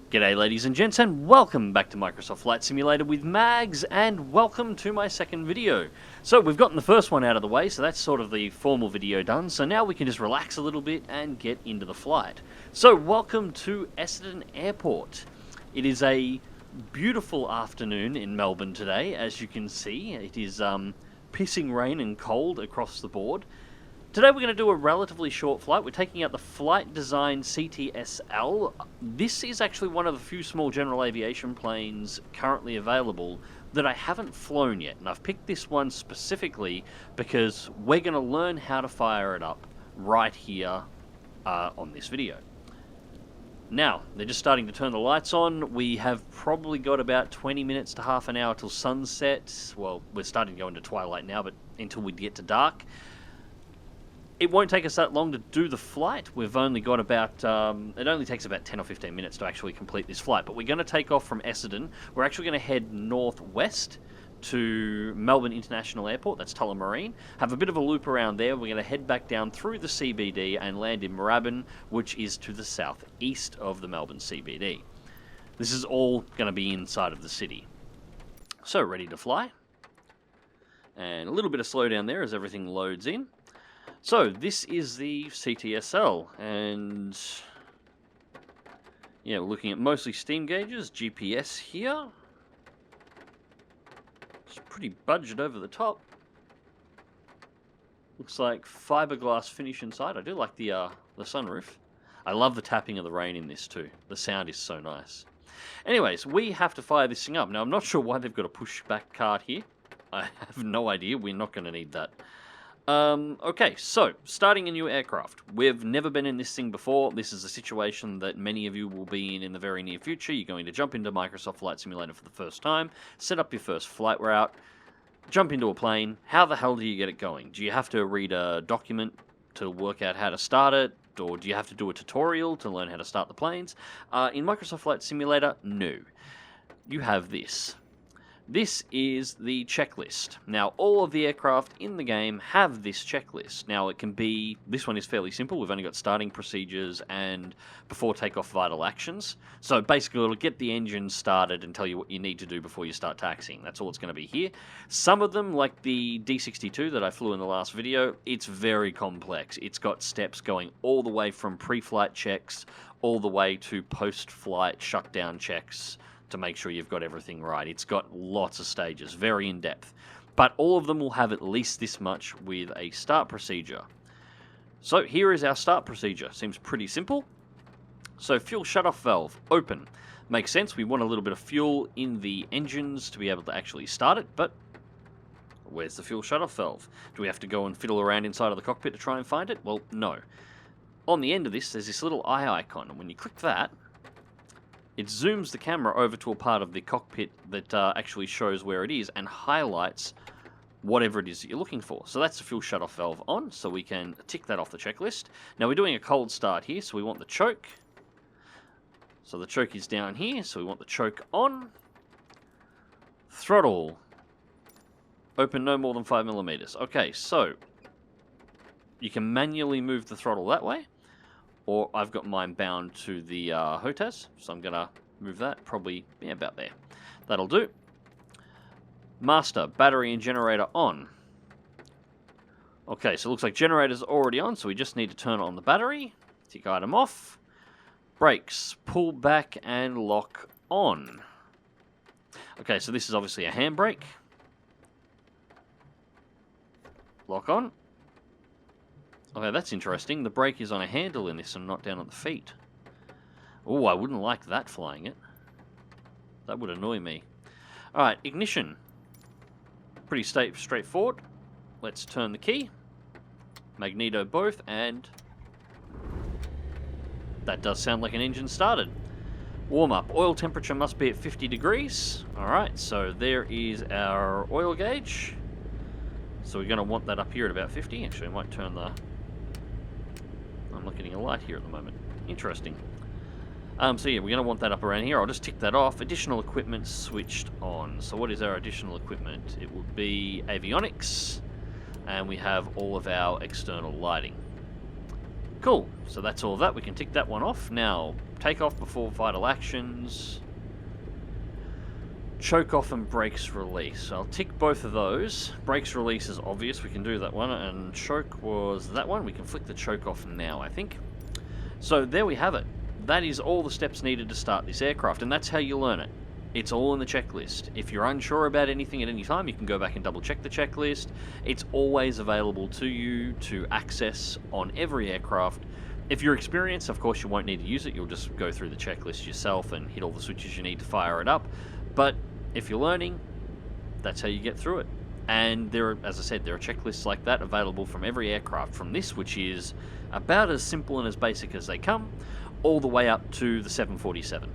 G'day ladies and gents, and welcome back to Microsoft Flight Simulator with Mags, and welcome to my second video. So we've gotten the first one out of the way, so that's sort of the formal video done, so now we can just relax a little bit and get into the flight. So welcome to Essendon Airport. It is a beautiful afternoon in Melbourne today, as you can see. It is pissing rain and cold across the board. Today we're going to do a relatively short flight. We're taking out the Flight Design CTSL. This is actually one of the few small general aviation planes currently available that I haven't flown yet. And I've picked this one specifically because we're going to learn how to fire it up right here on this video. Now, they're just starting to turn the lights on. We have probably got about 20 minutes to half an hour till sunset. Well, we're starting to go into twilight now, but until we get to dark. It won't take us that long to do the flight. We've only got about, it only takes about 10 or 15 minutes to actually complete this flight. But we're going to take off from Essendon. We're actually going to head northwest to Melbourne International Airport, that's Tullamarine. Have a bit of a loop around there. We're going to head back down through the CBD and land in Moorabbin, which is to the southeast of the Melbourne CBD. This is all going to be inside of the city. So, ready to fly. And a little bit of slowdown there as everything loads in. So, this is the CTSL, and yeah, we're looking at mostly steam gauges, GPS here. It's pretty budget over the top. Looks like fiberglass finish inside. I do like the sunroof. I love the tapping of the rain in this too. The sound is so nice. Anyways, we have to fire this thing up. Now, I'm not sure why they've got a push-back cart here. I have no idea. We're not going to need that. Okay, so, starting a new aircraft. We've never been in this thing before. This is a situation that many of you will be in the very near future. You're going to jump into Microsoft Flight Simulator for the first time, set up your first flight route, jump into a plane. How the hell do you get it going? Do you have to read a document to work out how to start it? Or do you have to do a tutorial to learn how to start the planes? In Microsoft Flight Simulator, no. You have this. This is the checklist. Now, all of the aircraft in the game have this checklist. Now, it can be... This one is fairly simple. We've only got starting procedures and before takeoff vital actions. So, basically, it'll get the engine started and tell you what you need to do before you start taxiing. That's all it's going to be here. Some of them, like the D62 that I flew in the last video, it's very complex. It's got steps going all the way from pre-flight checks all the way to post-flight shutdown checks, to make sure you've got everything right. It's got lots of stages, very in-depth. But all of them will have at least this much with a start procedure. So here is our start procedure. Seems pretty simple. So fuel shutoff valve, open. Makes sense, we want a little bit of fuel in the engines to be able to actually start it, but where's the fuel shutoff valve? Do we have to go and fiddle around inside of the cockpit to try and find it? Well, no. On the end of this, there's this little eye icon, and when you click that, it zooms the camera over to a part of the cockpit that actually shows where it is and highlights whatever it is that you're looking for. So that's the fuel shutoff valve on, so we can tick that off the checklist. Now we're doing a cold start here, so we want the choke. So the choke is down here, so we want the choke on. Throttle. Open no more than 5mm. Okay, so you can manually move the throttle that way. Or I've got mine bound to the HoTaS, so I'm going to move that, probably about there. That'll do. Master, battery and generator on. Okay, so it looks like generator's already on, so we just need to turn on the battery. Tick item off. Brakes, pull back and lock on. Okay, so this is obviously a handbrake. Lock on. Okay, that's interesting. The brake is on a handle in this and not down at the feet. Oh, I wouldn't like that flying it. That would annoy me. Alright, ignition. Pretty straightforward. Let's turn the key. Magneto both, and that does sound like an engine started. Warm up. Oil temperature must be at 50 degrees. Alright, so there is our oil gauge. So we're going to want that up here at about 50. Actually, I might turn the... I'm not getting a light here at the moment. Interesting. So yeah, we're going to want that up around here. I'll just tick that off. Additional equipment switched on. So what is our additional equipment? It will be avionics. And we have all of our external lighting. Cool, so that's all of that. We can tick that one off. Now, takeoff before vital actions. Choke off and brakes release. I'll tick both of those. Brakes release is obvious, we can do that one, and choke was that one. We can flick the choke off now, I think. So there we have it. That is all the steps needed to start this aircraft, and that's how you learn it. It's all in the checklist. If you're unsure about anything at any time, you can go back and double check the checklist. It's always available to you to access on every aircraft. If you're experienced, of course, you won't need to use it. You'll just go through the checklist yourself and hit all the switches you need to fire it up. But if you're learning, that's how you get through it. And there are, as I said, there are checklists like that available from every aircraft, from this, which is about as simple and as basic as they come, all the way up to the 747.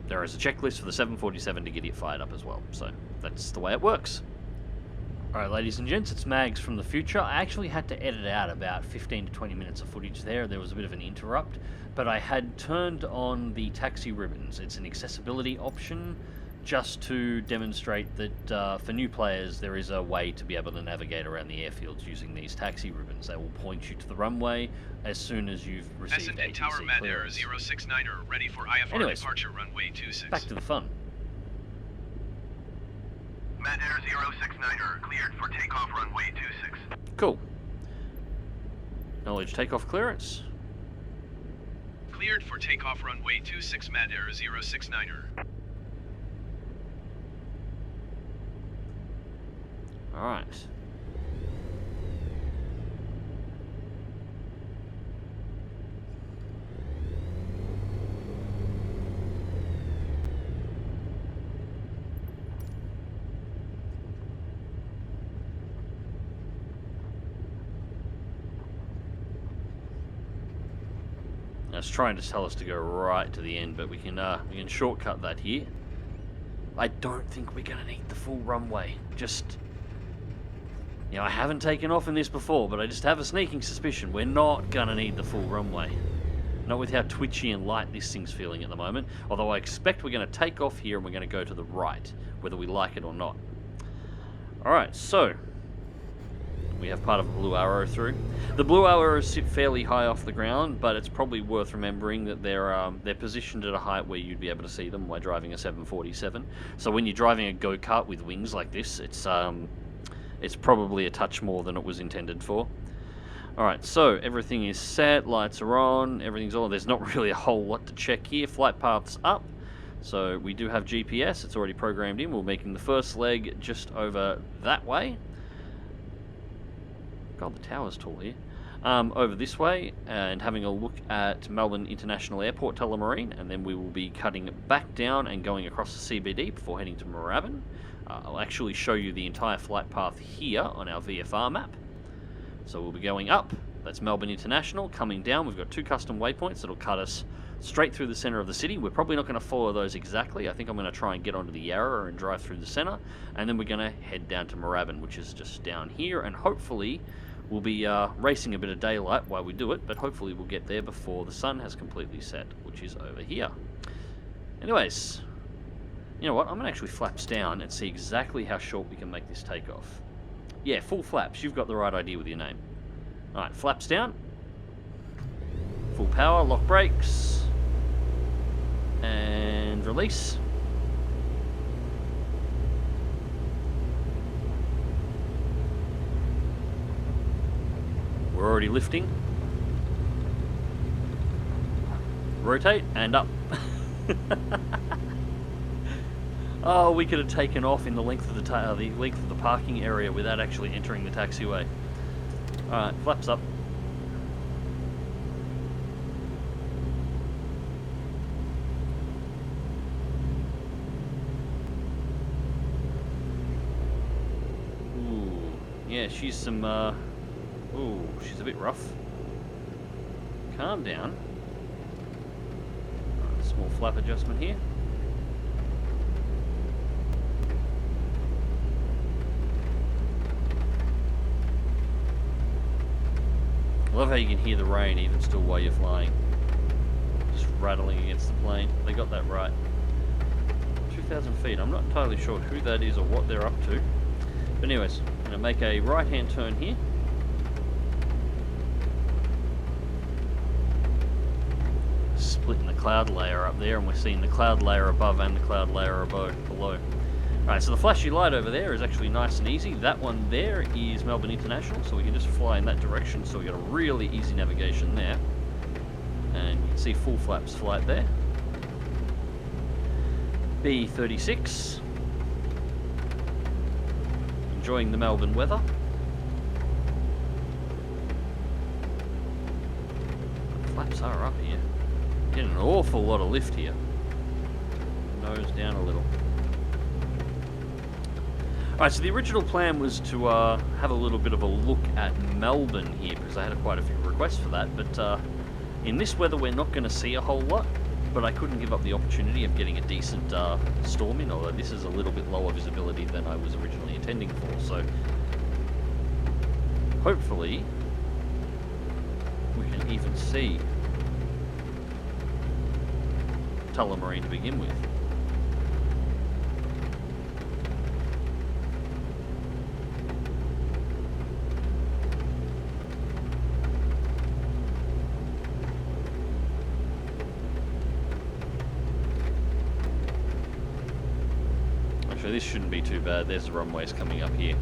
There is a checklist for the 747 to get it fired up as well, so that's the way it works. Alright, ladies and gents, it's Mags from the future. I actually had to edit out about 15 to 20 minutes of footage there. There was a bit of an interrupt, but I had turned on the taxi ribbons. It's an accessibility option, just to demonstrate that for new players there is a way to be able to navigate around the airfields using these taxi ribbons. They will point you to the runway as soon as you've received Essendon Tower Mat Air 069er, ready for IFR Anyways, departure runway 26. Back to the fun. Mat Air 069er, cleared for takeoff runway 26. Cool. Acknowledge takeoff clearance. Cleared for takeoff runway 26 Mat Air 069er. Alright. It's trying to tell us to go right to the end, but we can shortcut that here. I don't think we're going to need the full runway. Just, you know, I haven't taken off in this before, but I just have a sneaking suspicion we're not going to need the full runway. Not with how twitchy and light this thing's feeling at the moment. Although I expect we're going to take off here and we're going to go to the right, whether we like it or not. Alright, so we have part of a blue arrow through. The blue arrows sit fairly high off the ground, but it's probably worth remembering that they're positioned at a height where you'd be able to see them while driving a 747. So when you're driving a go-kart with wings like this, it's probably a touch more than it was intended for. Alright, so everything is set, lights are on, everything's on. There's not really a whole lot to check here. Flight path's up. So we do have GPS, it's already programmed in. We're making the first leg just over that way. God, the tower's tall here. Over this way, and having a look at Melbourne International Airport Telemarine, and then we will be cutting back down and going across the CBD before heading to Moorabbin. I'll actually show you the entire flight path here on our VFR map. So we'll be going up, that's Melbourne International. Coming down, we've got two custom waypoints that'll cut us straight through the centre of the city. We're probably not going to follow those exactly. I think I'm going to try and get onto the Yarra and drive through the centre, and then we're going to head down to Moorabbin, which is just down here, and hopefully we'll be racing a bit of daylight while we do it, but hopefully we'll get there before the sun has completely set, which is over here. Anyways, you know what? I'm going to actually flaps down and see exactly how short we can make this takeoff. Yeah, full flaps. You've got the right idea with your name. Alright, flaps down. Full power, lock brakes. And release. We're already lifting. Rotate and up. Oh, we could have taken off in the length of the parking area without actually entering the taxiway. Alright, flaps up. Ooh, yeah, she's some ooh, she's a bit rough. Calm down. Right, small flap adjustment here. I love how you can hear the rain even still while you're flying. Just rattling against the plane. They got that right. 2,000 feet. I'm not entirely sure who that is or what they're up to. But anyways, I'm going to make a right-hand turn here. splitting the cloud layer up there, and we're seeing the cloud layer above and the cloud layer below. Alright, so the flashy light over there is actually nice and easy. That one there is Melbourne International, so we can just fly in that direction, so we got a really easy navigation there. And you can see full flaps flight there. B36. Enjoying the Melbourne weather. The flaps are up here. Getting an awful lot of lift here. Nose down a little. Alright, so the original plan was to have a little bit of a look at Melbourne here, because I had quite a few requests for that, but in this weather we're not going to see a whole lot, but I couldn't give up the opportunity of getting a decent storm in, although this is a little bit lower visibility than I was originally intending for, so hopefully we can even see Tullamarine to begin with. Actually, this shouldn't be too bad. There's the runways coming up here.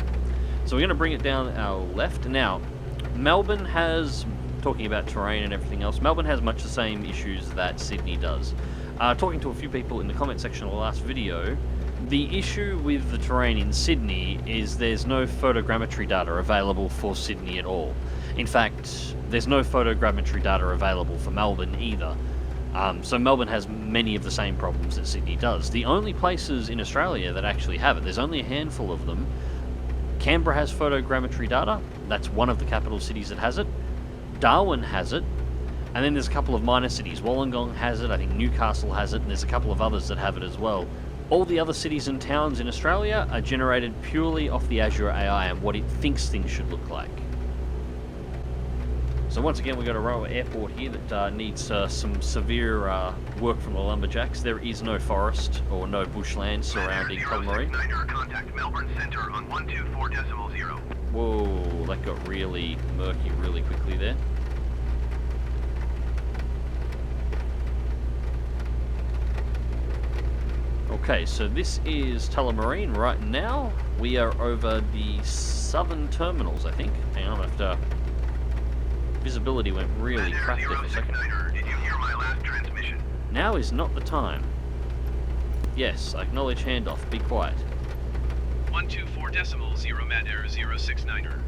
So we're going to bring it down our left. Now, Melbourne has, talking about terrain and everything else, Melbourne has much the same issues that Sydney does. Talking to a few people in the comment section of the last video, the issue with the terrain in Sydney is there's no photogrammetry data available for Sydney at all. In fact, there's no photogrammetry data available for Melbourne either. So Melbourne has many of the same problems that Sydney does. The only places in Australia that actually have it, there's only a handful of them. Canberra has photogrammetry data. That's one of the capital cities that has it. Darwin has it. And then there's a couple of minor cities. Wollongong has it, I think Newcastle has it, and there's a couple of others that have it as well. All the other cities and towns in Australia are generated purely off the Azure AI and what it thinks things should look like. So once again, we've got a Roa airport here that needs some severe work from the lumberjacks. There is no forest or no bushland surrounding Tullamarine. Contact Melbourne Centre on 124.0. Whoa, that got really murky really quickly there. Okay, so this is Tullamarine right now. We are over the southern terminals, I think. Hang on, I have to... Visibility went really cracked there for a second. Did you hear my last transmission? Now is not the time. Yes, I acknowledge handoff. Be quiet. 124.0 Mat Air 069er.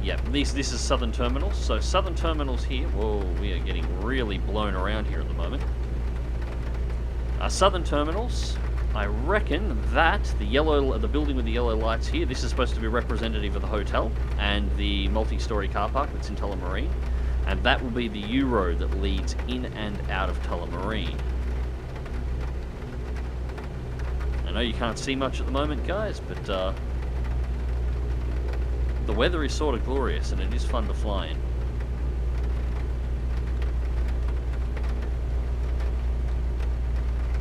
Yeah, this is southern terminals. So southern terminals here. Whoa, we are getting really blown around here at the moment. Southern terminals. I reckon that the building with the yellow lights here, this is supposed to be representative of the hotel and the multi-storey car park that's in Tullamarine, and that will be the U-road that leads in and out of Tullamarine. I know you can't see much at the moment, guys, but the weather is sort of glorious and it is fun to fly in.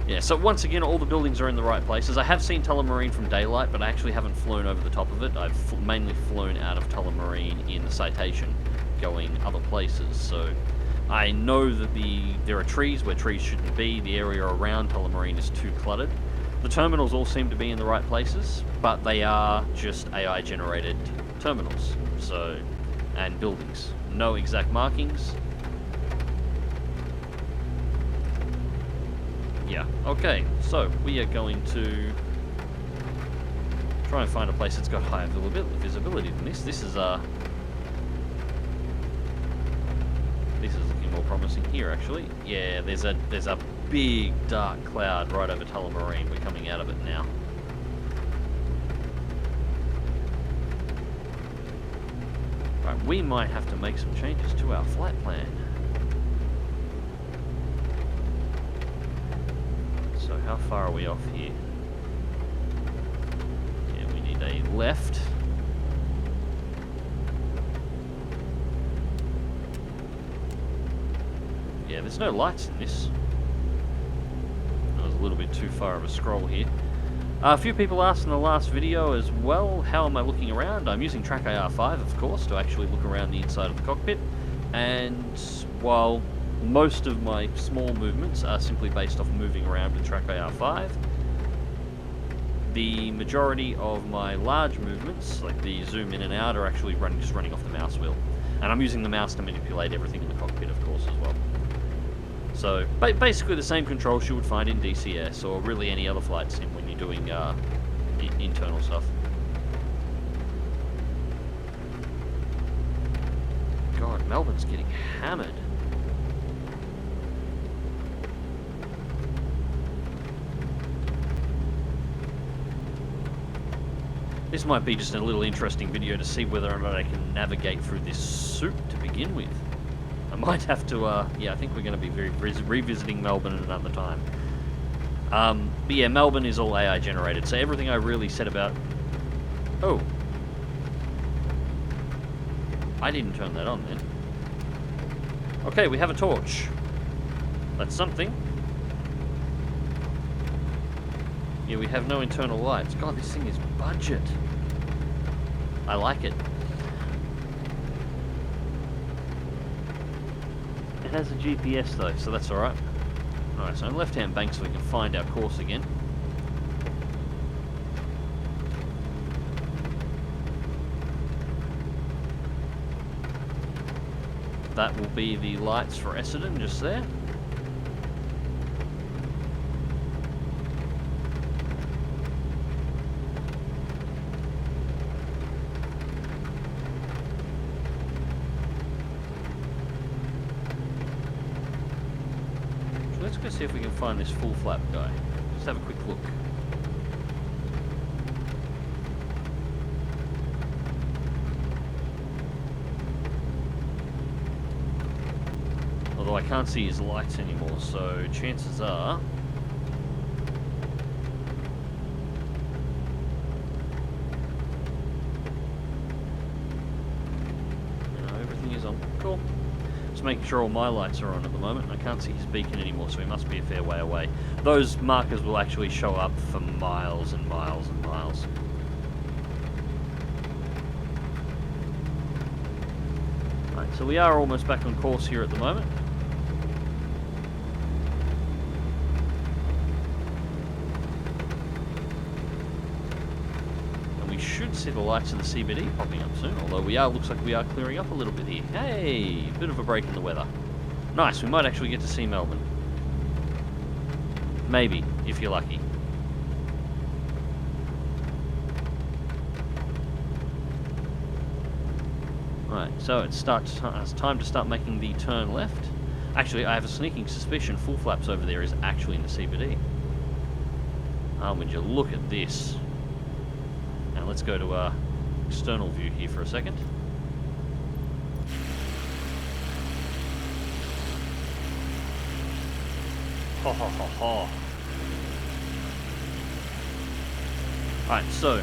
Yeah, so once again, all the buildings are in the right places. I have seen Tullamarine from daylight, but I actually haven't flown over the top of it. I've mainly flown out of Tullamarine in the Citation, going other places. So I know that there are trees where trees shouldn't be. The area around Tullamarine is too cluttered. The terminals all seem to be in the right places, but they are just AI-generated terminals, and buildings. No exact markings. Yeah, okay, so we are going to try and find a place that's got higher visibility than this. This is looking more promising here, actually. Yeah, there's a big dark cloud right over Tullamarine. We're coming out of it now. Right, we might have to make some changes to our flight plan. So how far are we off here? Yeah, we need a left. Yeah, there's no lights in this. That was a little bit too far of a scroll here. A few people asked in the last video as well, how am I looking around? I'm using TrackIR 5, of course, to actually look around the inside of the cockpit. And while most of my small movements are simply based off moving around with TrackIR 5, the majority of my large movements, like the zoom in and out, are actually just running off the mouse wheel. And I'm using the mouse to manipulate everything in the cockpit, of course, as well. So, basically the same controls you would find in DCS, or really any other flight sim when you're doing internal stuff. God, Melbourne's getting hammered. This might be just a little interesting video to see whether or not I can navigate through this soup to begin with. I might have to, yeah, I think we're going to be revisiting Melbourne at another time. But yeah, Melbourne is all AI generated, so everything I really said about... Oh. I didn't turn that on then. Okay, we have a torch. That's something. Yeah, we have no internal lights. God, this thing is budget. I like it. It has a GPS though, so that's alright. Alright, so left-hand bank so we can find our course again. That will be the lights for Essendon, just there. Let's go see if we can find this full flap guy. Just have a quick look. Although I can't see his lights anymore, so chances are... everything is on. Cool. Just making sure all my lights are on at the moment. I can't see his beacon anymore, so he must be a fair way away. Those markers will actually show up for miles and miles and miles. Right, so we are almost back on course here at the moment. And we should see the lights of the CBD popping up soon, although looks like we are clearing up a little bit here. Hey, bit of a break in the weather. Nice, we might actually get to see Melbourne. Maybe, if you're lucky. Right, so it's time to start making the turn left. Actually, I have a sneaking suspicion full flaps over there is actually in the CBD. Would you look at this? Now let's go to external view here for a second. Ho ho ho ho. Alright, so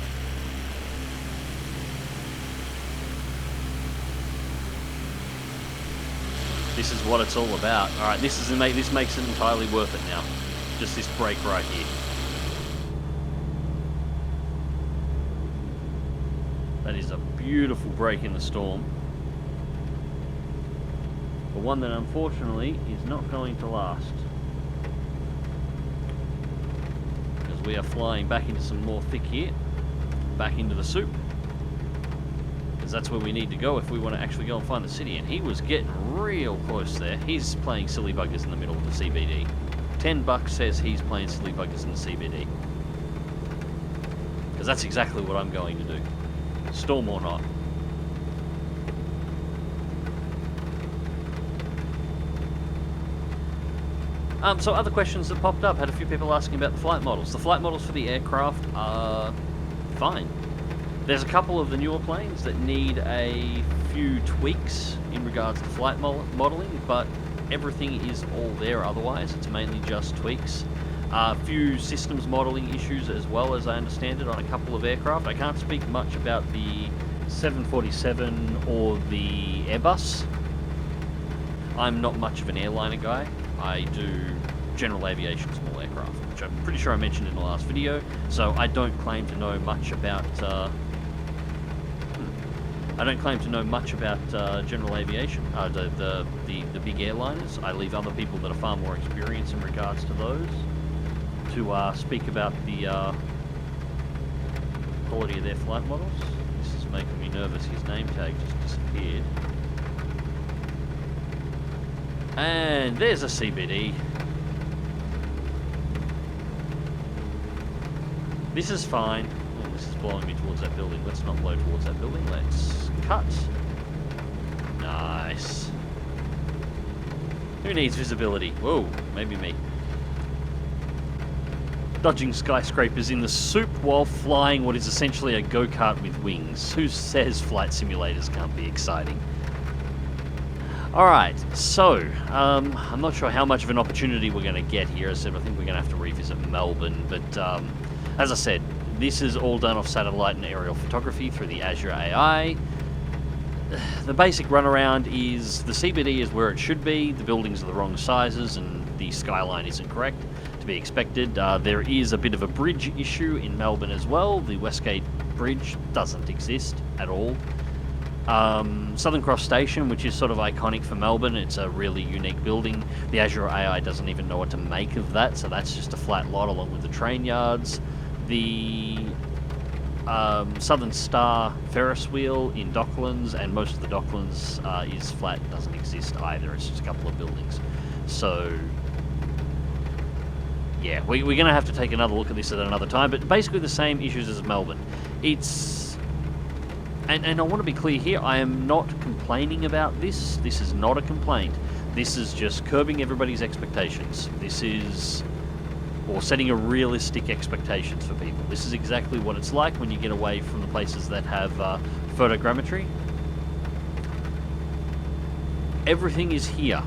this is what it's all about. Alright, this makes it entirely worth it now. Just this break right here. That is a beautiful break in the storm. But one that unfortunately is not going to last. Because we are flying back into some more thick here. Back into the soup. Because that's where we need to go if we want to actually go and find the city. And he was getting real close there. He's playing silly buggers in the middle of the CBD. $10 says he's playing silly buggers in the CBD. Because that's exactly what I'm going to do. Storm or not. So other questions that popped up. Had a few people asking about the flight models. The flight models for the aircraft are fine. There's a couple of the newer planes that need a few tweaks in regards to flight modeling, but everything is all there otherwise. It's mainly just tweaks. A few systems modeling issues as well, as I understand it, on a couple of aircraft. I can't speak much about the 747 or the Airbus. I'm not much of an airliner guy. I do general aviation small aircraft. which I'm pretty sure I mentioned in the last video. So I don't claim to know much about general aviation, the big airliners. I leave other people that are far more experienced in regards to those to speak about the quality of their flight models. This is making me nervous. His name tag just disappeared. And there's a CBD. This is fine. Oh, this is blowing me towards that building. Let's not blow towards that building. Let's cut. Nice. Who needs visibility? Whoa, maybe me. Dodging skyscrapers in the soup while flying what is essentially a go-kart with wings. Who says flight simulators can't be exciting? Alright, so, I'm not sure how much of an opportunity we're going to get here. As I said, I think we're going to have to revisit Melbourne, but as I said, this is all done off satellite and aerial photography through the Azure AI. The basic runaround is the CBD is where it should be, the buildings are the wrong sizes, and the skyline isn't correct, to be expected. There is a bit of a bridge issue in Melbourne as well. The Westgate Bridge doesn't exist at all. Southern Cross Station, which is sort of iconic for Melbourne, it's a really unique building. The Azure AI doesn't even know what to make of that, so that's just a flat lot along with the train yards. The Southern Star Ferris wheel in Docklands, and most of the Docklands is flat, doesn't exist either. It's just a couple of buildings. So, yeah, we're going to have to take another look at this at another time, but basically the same issues as Melbourne. It's... And I want to be clear here, I am not complaining about this. This is not a complaint. This is just curbing everybody's expectations. This is... or setting a realistic expectations for people. This is exactly what it's like when you get away from the places that have photogrammetry. Everything is here.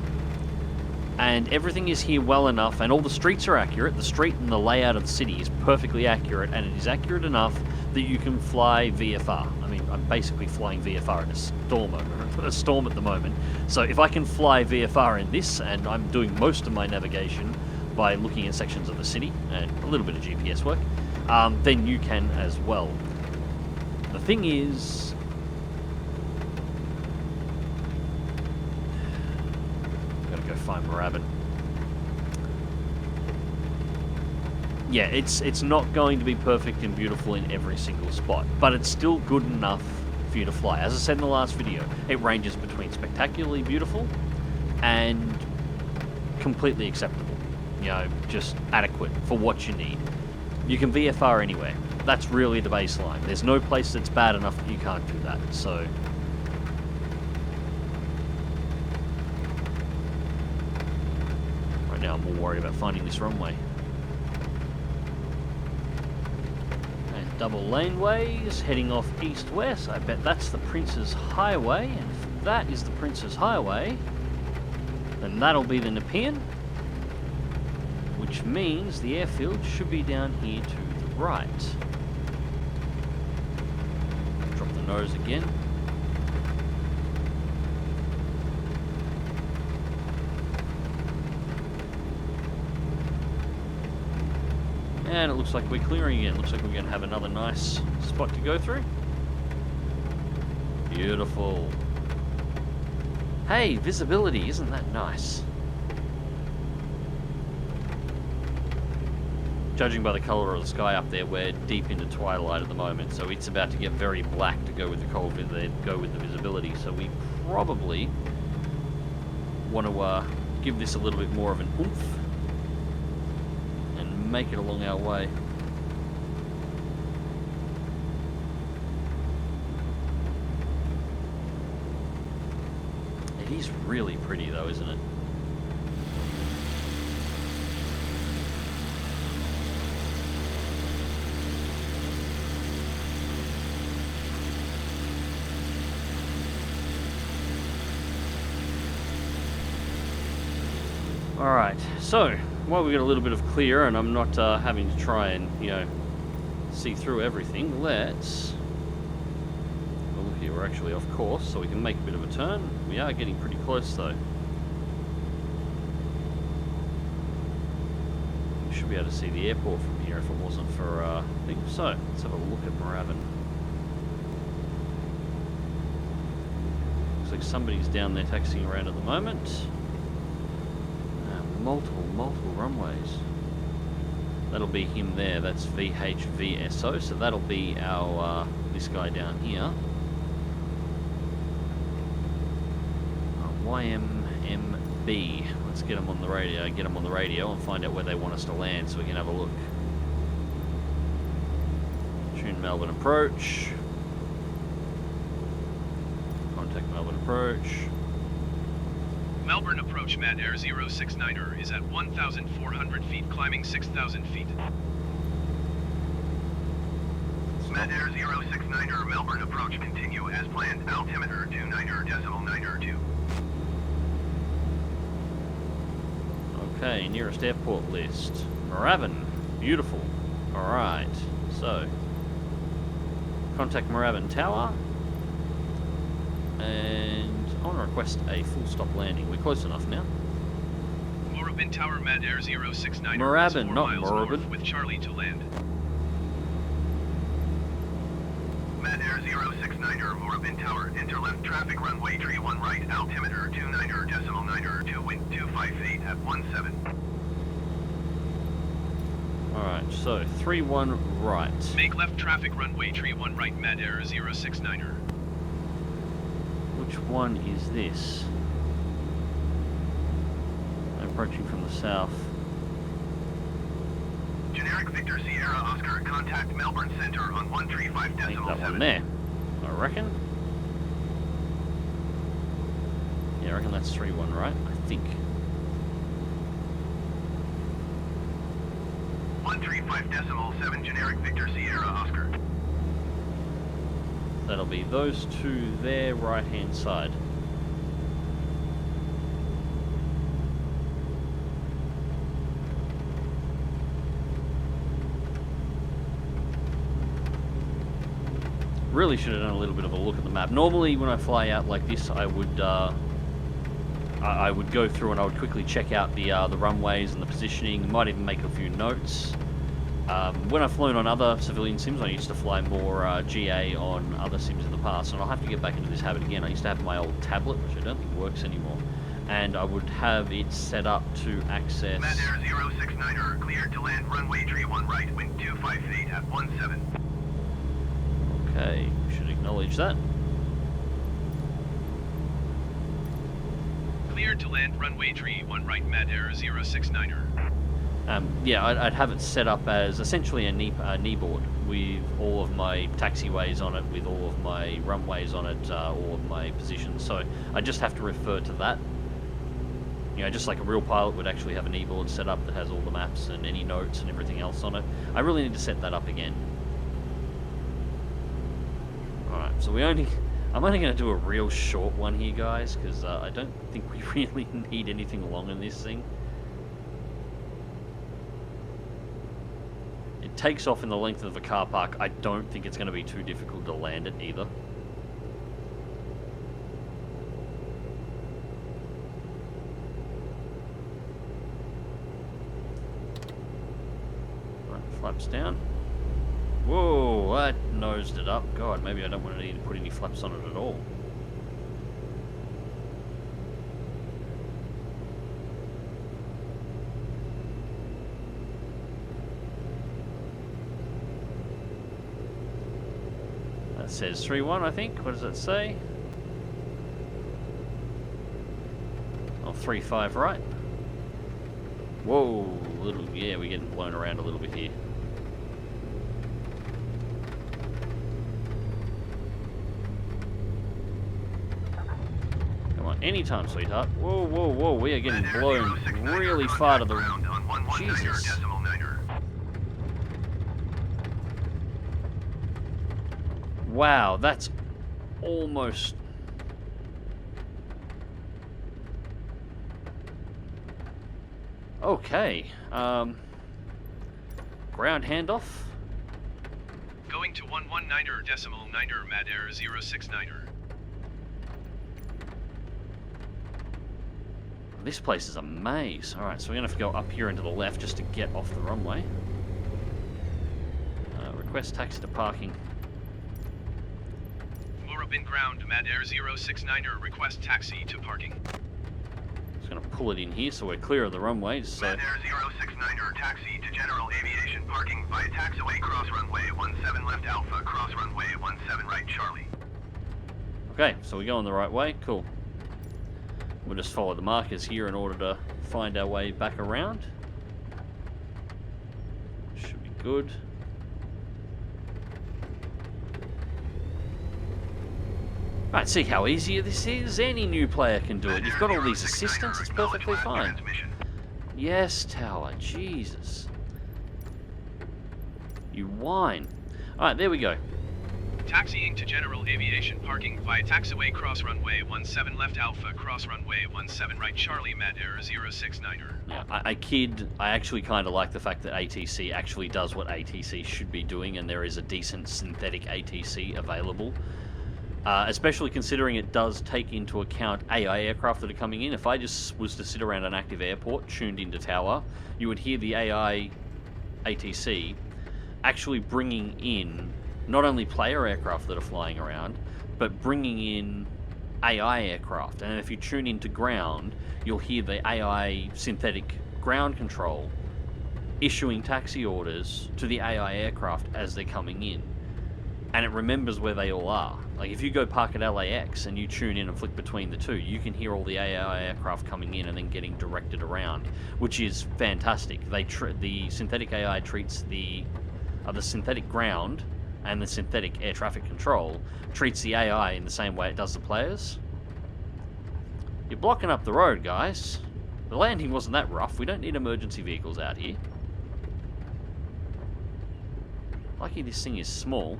And everything is here well enough, and all the streets are accurate. The street and the layout of the city is perfectly accurate, and it is accurate enough that you can fly VFR. I mean, I'm basically flying VFR in a storm at the moment. So if I can fly VFR in this, and I'm doing most of my navigation by looking at sections of the city and a little bit of GPS work, then you can as well. The thing is, gotta go find Moorabbin. Yeah, it's not going to be perfect and beautiful in every single spot, but it's still good enough for you to fly. As I said in the last video, it ranges between spectacularly beautiful and completely acceptable. You know, just adequate for what you need. You can VFR anywhere. That's really the baseline. There's no place that's bad enough that you can't do that. So, right now I'm more worried about finding this runway. And double laneways heading off east-west. I bet that's the Prince's Highway. And if that is the Prince's Highway, then that'll be the Nepean. Which means the airfield should be down here to the right. Drop the nose again. And it looks like we're clearing again. Looks like we're going to have another nice spot to go through. Beautiful. Hey, visibility, isn't that nice? Judging by the colour of the sky up there, we're deep into twilight at the moment, so it's about to get very black to go with the cold, go with the visibility. So we probably want to give this a little bit more of an oomph and make it along our way. It is really pretty though, isn't it? Alright, so while we get a little bit of clear and I'm not having to try and, you know, see through everything, let's well, look here, we're actually off course, so we can make a bit of a turn. We are getting pretty close though. should be able to see the airport from here if it wasn't for things. So let's have a look at Moorabbin. Looks like somebody's down there taxiing around at the moment. Multiple runways. That'll be him there. That's VHVSO. So that'll be our this guy down here. YMMB. Let's get them on the radio. Get them on the radio and find out where they want us to land, so we can have a look. Tune Melbourne approach. Contact Melbourne approach. Melbourne approach Mad Air 069er is at 1,400 feet, climbing 6,000 feet. Mad Air 069er Melbourne approach continue as planned. Altimeter 29.92. Okay, nearest airport list. Moorabbin. Beautiful. Alright, so contact Moorabbin Tower. And I want to request a full stop landing. We're close enough now. Moorabbin Tower Mad Air 069er. Moorabbin, not Moorabbin. With Charlie to land. Mad Air 069er Moorabbin Tower. Enter left traffic runway 31 right. Altimeter 29.92. Wind 258 at 17. Alright, so 31 right. Make left traffic runway 31 right. Mad Air 069er. Which one is this? Approaching from the south. Generic Victor Sierra Oscar, contact Melbourne Center on 135.7. I think that one there. I reckon. Yeah, I reckon that's 3-1 right, I think. 135.7 generic Victor Sierra Oscar. That'll be those two there, right hand side. Really should have done a little bit of a look at the map. Normally when I fly out like this, I would go through and I would quickly check out the runways and the positioning, might even make a few notes. When I've flown on other civilian sims, I used to fly more GA on other sims in the past, and I'll have to get back into this habit again. I used to have my old tablet, which I don't think works anymore, and I would have it set up to access... Mad Air 069er, cleared to land runway 31 right, wind 258 at 17. Okay, should acknowledge that. Cleared to land runway 31 right, Mad Air 069er. Yeah, I'd have it set up as essentially a knee board with all of my taxiways on it, with all of my runways on it, all of my positions. So I just have to refer to that. You know, just like a real pilot would actually have a knee board set up that has all the maps and any notes and everything else on it. I really need to set that up again. Alright, so I'm only going to do a real short one here, guys, because I don't think we really need anything long in this thing. It takes off in the length of a car park. I don't think it's going to be too difficult to land it either. Right, flaps down. Whoa, that nosed it up. God, maybe I don't want to need to put any flaps on it at all. That says 3-1, I think. What does that say? Oh, 3-5 right. Whoa, yeah, we're getting blown around a little bit here. Anytime, sweetheart. Whoa, whoa, whoa. We are getting blown really far to the... Jesus. Wow, that's almost... Okay. Ground handoff. Going to 119.9er Mad Air 069er. This place is a maze. Alright, so we're going to have to go up here and to the left just to get off the runway. Request taxi to parking. Moorabbin ground, Mad Air 069er, request taxi to parking. Just going to pull it in here so we're clear of the runway. So... Mad Air 069er, taxi to general aviation parking via taxiway cross runway 17 left Alpha, cross runway 17 right Charlie. Okay, so we're going the right way. Cool. We'll just follow the markers here in order to find our way back around. Should be good. Right, see how easy this is? Any new player can do it. You've got all these assistants, it's perfectly fine. Yes, tower, Jesus. You whine. Alright, there we go. Taxiing to general aviation parking via taxiway cross runway 17 left Alpha, cross runway 17 right Charlie, Mad Air 069er. Yeah, I kid. I actually kind of like the fact that ATC actually does what ATC should be doing, and there is a decent synthetic ATC available. Especially considering it does take into account AI aircraft that are coming in. If I just was to sit around an active airport tuned into tower, you would hear the AI ATC actually bringing in not only player aircraft that are flying around, but bringing in AI aircraft. And if you tune into ground, you'll hear the AI synthetic ground control issuing taxi orders to the AI aircraft as they're coming in. And it remembers where they all are. Like if you go park at LAX and you tune in and flick between the two, you can hear all the AI aircraft coming in and then getting directed around, which is fantastic. The synthetic AI treats the synthetic ground and the synthetic air traffic control treats the AI in the same way it does the players. You're blocking up the road, guys. The landing wasn't that rough. We don't need emergency vehicles out here. Lucky this thing is small.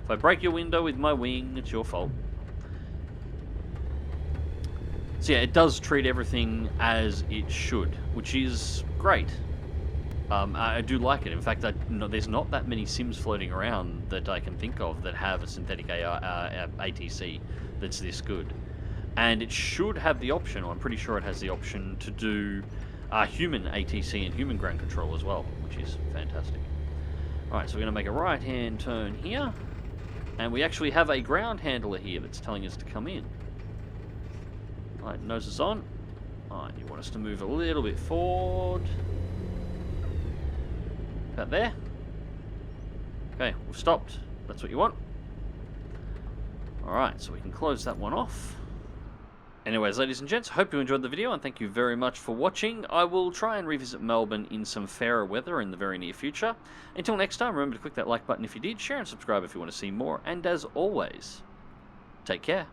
If I break your window with my wing, it's your fault. So yeah, it does treat everything as it should, which is great. I do like it. In fact, there's not that many sims floating around that I can think of that have a synthetic ATC that's this good. And it should have the option, or I'm pretty sure it has the option, to do human ATC and human ground control as well, which is fantastic. Alright, so we're going to make a right-hand turn here. And we actually have a ground handler here that's telling us to come in. Alright, nose is on. Alright, you want us to move a little bit forward. About there. Okay, we've stopped. That's what you want. Alright, so we can close that one off. Anyways, ladies and gents, hope you enjoyed the video and thank you very much for watching. I will try and revisit Melbourne in some fairer weather in the very near future. Until next time, remember to click that like button if you did, share and subscribe if you want to see more, and as always, take care.